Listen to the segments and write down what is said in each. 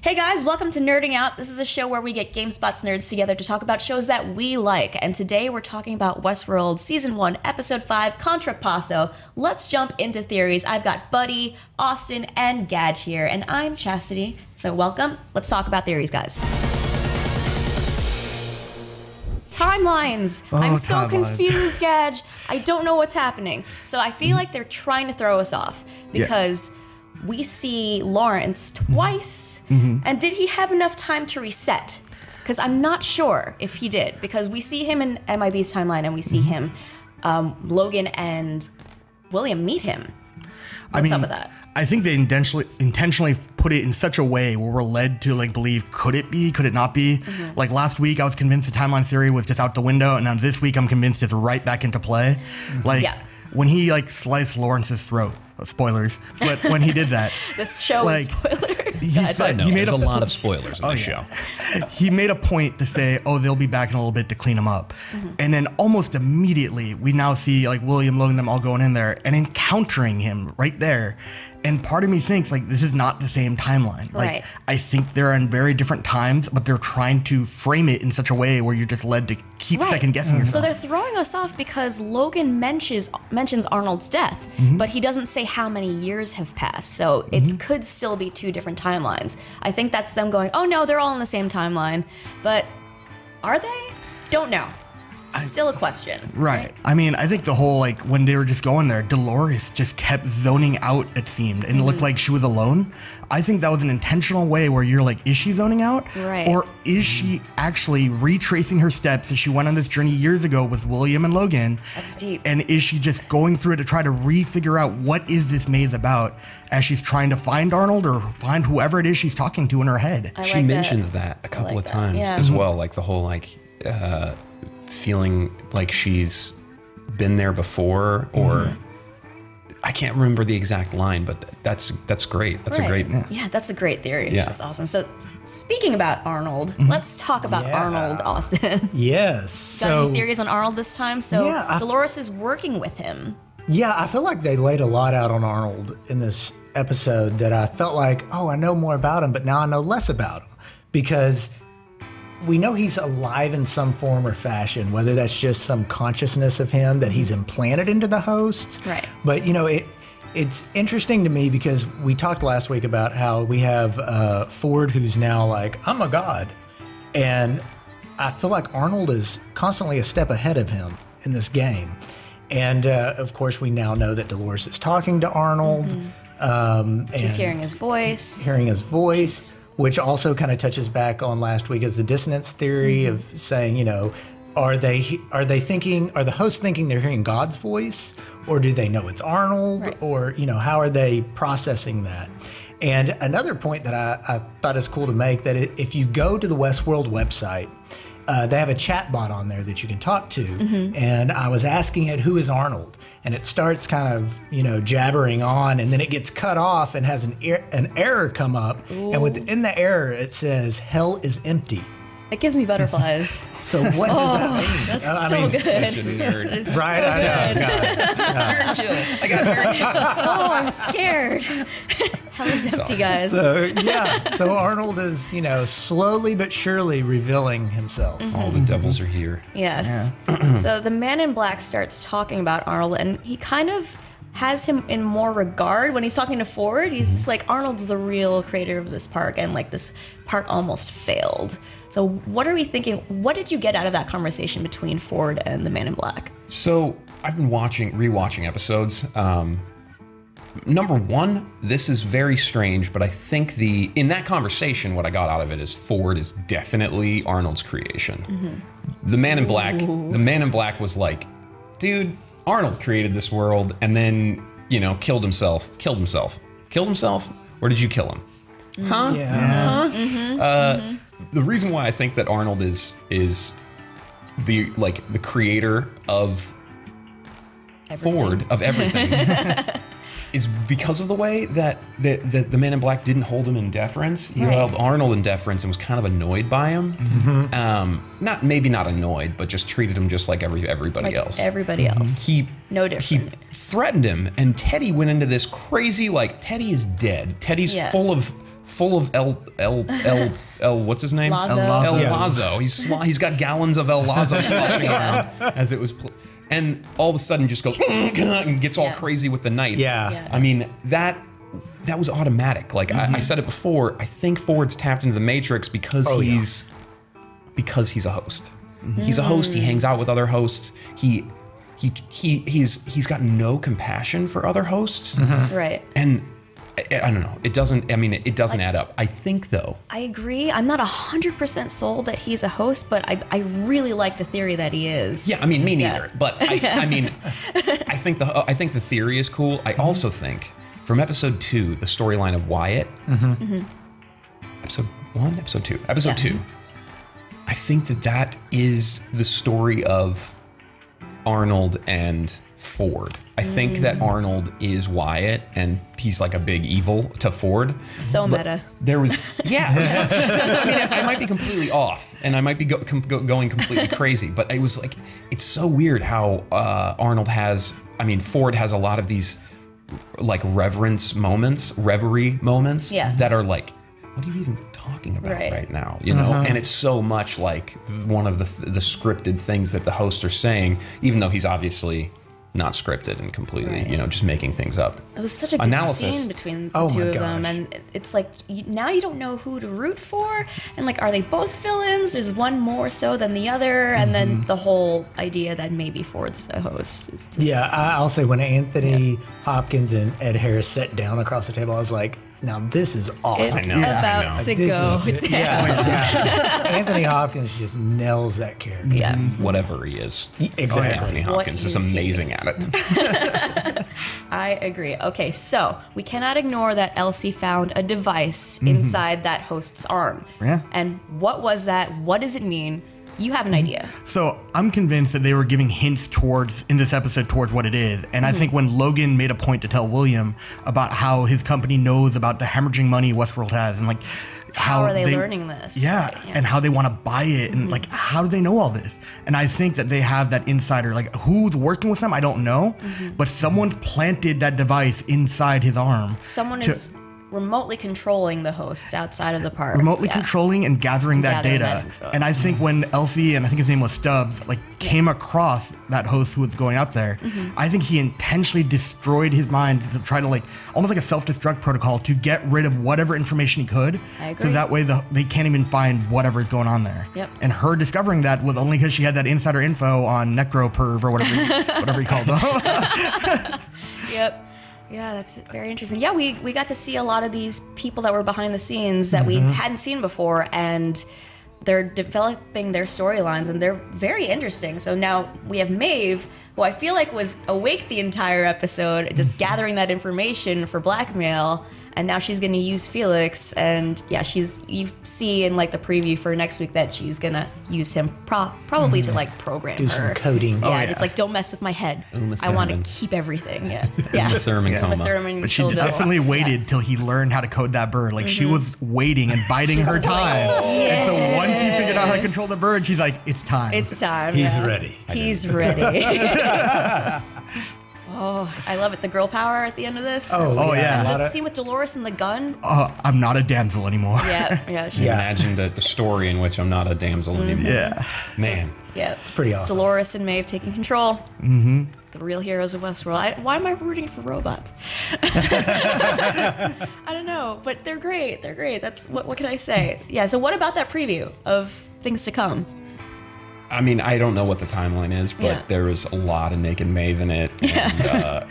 Hey guys, welcome to Nerding Out. This is a show where we get Gamespot's nerds together to talk about shows that we like. And today we're talking about Westworld Season 1, Episode 5, Contrapasso. Let's jump into theories. I've got Buddy, Austin, and Gadge here, and I'm Chastity. So welcome. Let's talk about theories, guys. Timelines. I'm so confused, Gadge. I don't know what's happening. So I feel like they're trying to throw us off because we see Lawrence twice. And did he have enough time to reset? Because I'm not sure if he did, because we see him in MIB's timeline and we see him, Logan and William meet him. What's up with that? I think they intentionally put it in such a way where we're led to believe, could it be, could it not be? Like last week I was convinced the timeline theory was just out the window, and now this week I'm convinced it's right back into play. When he sliced Lawrence's throat, spoilers, but when he did that. This show is spoilers. He made a lot of spoilers in this show. He made a point to say, they'll be back in a little bit to clean him up. And then almost immediately we now see William, Logan, them all going in there and encountering him right there. And part of me thinks this is not the same timeline. Right. I think they're in very different times, but they're trying to frame it in such a way where you're just led to keep second guessing yourself. So they're throwing us off because Logan mentions Arnold's death, but he doesn't say how many years have passed. So it could still be two different timelines. I think that's them going, oh no, they're all in the same timeline. But are they? Don't know. Still a question. Right. I mean, I think the whole, when they were just going there, Dolores just kept zoning out, it seemed, and it looked like she was alone. I think that was an intentional way where you're is she zoning out? Right. Or is she actually retracing her steps as she went on this journey years ago with William and Logan? That's deep. And is she just going through it to try to re-figure out what is this maze about as she's trying to find Arnold or find whoever it is she's talking to in her head? She mentions that a couple of times as well, the whole, feeling like she's been there before, or I can't remember the exact line, but that's great. That's a great. Yeah, that's a great theory. Yeah. That's awesome. So speaking about Arnold, let's talk about Arnold, Austin. Yes. Got any theories on Arnold this time? So Dolores is working with him. Yeah, I feel like they laid a lot out on Arnold in this episode that I felt like, I know more about him, but now I know less about him, because we know he's alive in some form or fashion, whether that's just some consciousness of him that he's implanted into the host. Right. But, it's interesting to me because we talked last week about how we have Ford who's now I'm a god. And I feel like Arnold is constantly a step ahead of him in this game. And, of course, we now know that Dolores is talking to Arnold. She's hearing his voice. Which also kind of touches back on last week as the dissonance theory of saying, are the hosts thinking they're hearing God's voice, or do they know it's Arnold, or how are they processing that? And another point that I thought is cool to make, that if you go to the Westworld website, they have a chat bot on there that you can talk to, and I was asking it, who is Arnold? And it starts kind of, jabbering on, and then it gets cut off and has an error come up. Ooh. And within the error, it says, hell is empty. It gives me butterflies. So what does that mean? That's so good. Such a nerd. Right, I know. Nerd chills. I got nerd chills. I'm scared. Hell is empty, guys. So Arnold is, slowly but surely revealing himself. All the devils are here. Yes. So the man in black starts talking about Arnold, and he kind of has him in more regard when he's talking to Ford. He's just like, Arnold's the real creator of this park, and this park almost failed. So what are we thinking? What did you get out of that conversation between Ford and the man in black? So I've been rewatching episodes. Number one, this is very strange, but I think in that conversation, what I got out of it is Ford is definitely Arnold's creation. The man in black was like, dude, Arnold created this world and then, killed himself. Killed himself? Or did you kill him? Huh? Yeah. The reason why I think that Arnold is the creator of Ford, of everything, is because of the way that the Man in Black didn't hold him in deference. He held Arnold in deference and was kind of annoyed by him. Maybe not annoyed, but just treated him just like everybody else. Everybody else. No different. He threatened him, and Teddy went into this crazy, Teddy is dead. Teddy's full of full of what's his name? Lazo. El Lazo. He's got gallons of El Lazo sloshing around as it was, and all of a sudden just goes and gets all crazy with the knife. Yeah. I mean that was automatic. Like I said it before. I think Ford's tapped into the Matrix because he's a host. He's a host. He hangs out with other hosts. He's got no compassion for other hosts. Right. And I don't know. It doesn't add up. I think though. I agree. I'm not 100% sold that he's a host, but I really like the theory that he is. Yeah, I mean, me neither. But I mean, I think the theory is cool. I also think from episode 2, the storyline of Wyatt. Episode 1, episode 2, episode 2. I think that is the story of Arnold and Ford. I think that Arnold is Wyatt and he's like a big evil to Ford. So meta. There was, I mean, I might be completely off and I might be going completely crazy, but it was like, it's so weird how Ford has a lot of these like reverie moments that are like, what are you even talking about right now? You know, and it's so much like one of the scripted things that the hosts are saying, even though he's obviously not scripted and completely, just making things up. It was such a good scene between the two of them, and it's like now you don't know who to root for, and like, are they both villains? There's one more so than the other, and then the whole idea that maybe Ford's a host. Is just, I'll say when Anthony Hopkins and Ed Harris sat down across the table, I was like, now this is awesome. It's about to go down. Anthony Hopkins just nails that character. Yeah. Whatever he is. Exactly. Anthony Hopkins is amazing at it. I agree. Okay, so we cannot ignore that Elsie found a device inside that host's arm. Yeah. And what was that? What does it mean? You have an idea. So I'm convinced that they were giving hints in this episode towards what it is. And I think when Logan made a point to tell William about how his company knows about the hemorrhaging money Westworld has and like how are they learning this? Yeah, and how they want to buy it and like how do they know all this? And I think that they have that insider, like who's working with them, I don't know, but someone's planted that device inside his arm. Someone is remotely controlling the hosts outside of the park. Remotely controlling and gathering that data. And I think when Elsie, and I think his name was Stubbs, like came across that host who was going up there, I think he intentionally destroyed his mind to try to like, almost like a self-destruct protocol to get rid of whatever information he could. I agree. So that way they can't even find whatever is going on there. Yep. And her discovering that was only because she had that insider info on Necroperv or whatever he called them. Yep. Yeah, that's very interesting. Yeah, we got to see a lot of these people that were behind the scenes that we hadn't seen before, and they're developing their storylines, and they're very interesting. So now we have Maeve, who I feel like was awake the entire episode, just gathering that information for blackmail, and now she's going to use Felix, and yeah, you see in like the preview for next week that she's going to use him probably to like program Do her. some coding. Yeah, it's like, don't mess with my head. I want to keep everything. Yeah. Thurman coma. But she definitely waited till he learned how to code that bird. Like she was waiting and biding her time. And so once he figured out how to control the bird, she's like, it's time. It's time. He's ready. He's ready. Oh, I love it. The girl power at the end of this. Oh, yeah. And the scene with Dolores and the gun. I'm not a damsel anymore. Yeah. She's Imagined a story in which I'm not a damsel anymore. Yeah. Man. it's pretty awesome. Dolores and Maeve taking control. The real heroes of Westworld. Why am I rooting for robots? I don't know, but they're great. They're great. That's what can I say? Yeah. So what about that preview of things to come? I mean, I don't know what the timeline is, but there was a lot of naked Maeve in it. And,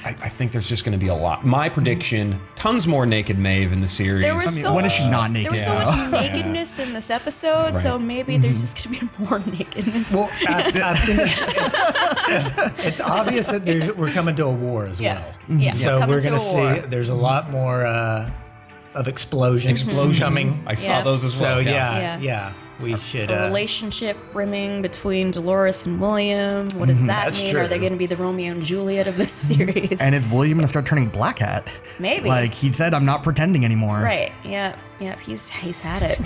I think there's just going to be a lot. My prediction, tons more naked Maeve in the series. There was when is she not naked? There was so much nakedness in this episode, so maybe there's just going to be more nakedness. Well, I think it's obvious that we're coming to a war as well. Yeah. So we're going to see there's a lot more of explosions coming. I saw those as well. So yeah. We should. A relationship brimming between Dolores and William. What does that mean? True. Are they going to be the Romeo and Juliet of this series? And is William going to start turning black hat? Maybe. Like he said, I'm not pretending anymore. Right. Yeah. Yeah, he's had it.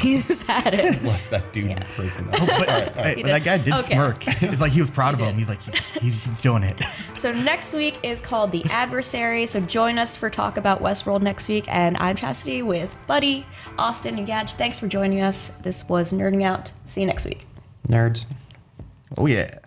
He's had it. Left that dude in prison. But that guy did smirk. It's like he was proud of him. He's like, he's doing it. So next week is called The Adversary. So join us for talk about Westworld next week. And I'm Chastity with Buddy, Austin, and Gadge. Thanks for joining us. This was Nerding Out. See you next week. Nerds. Oh, yeah.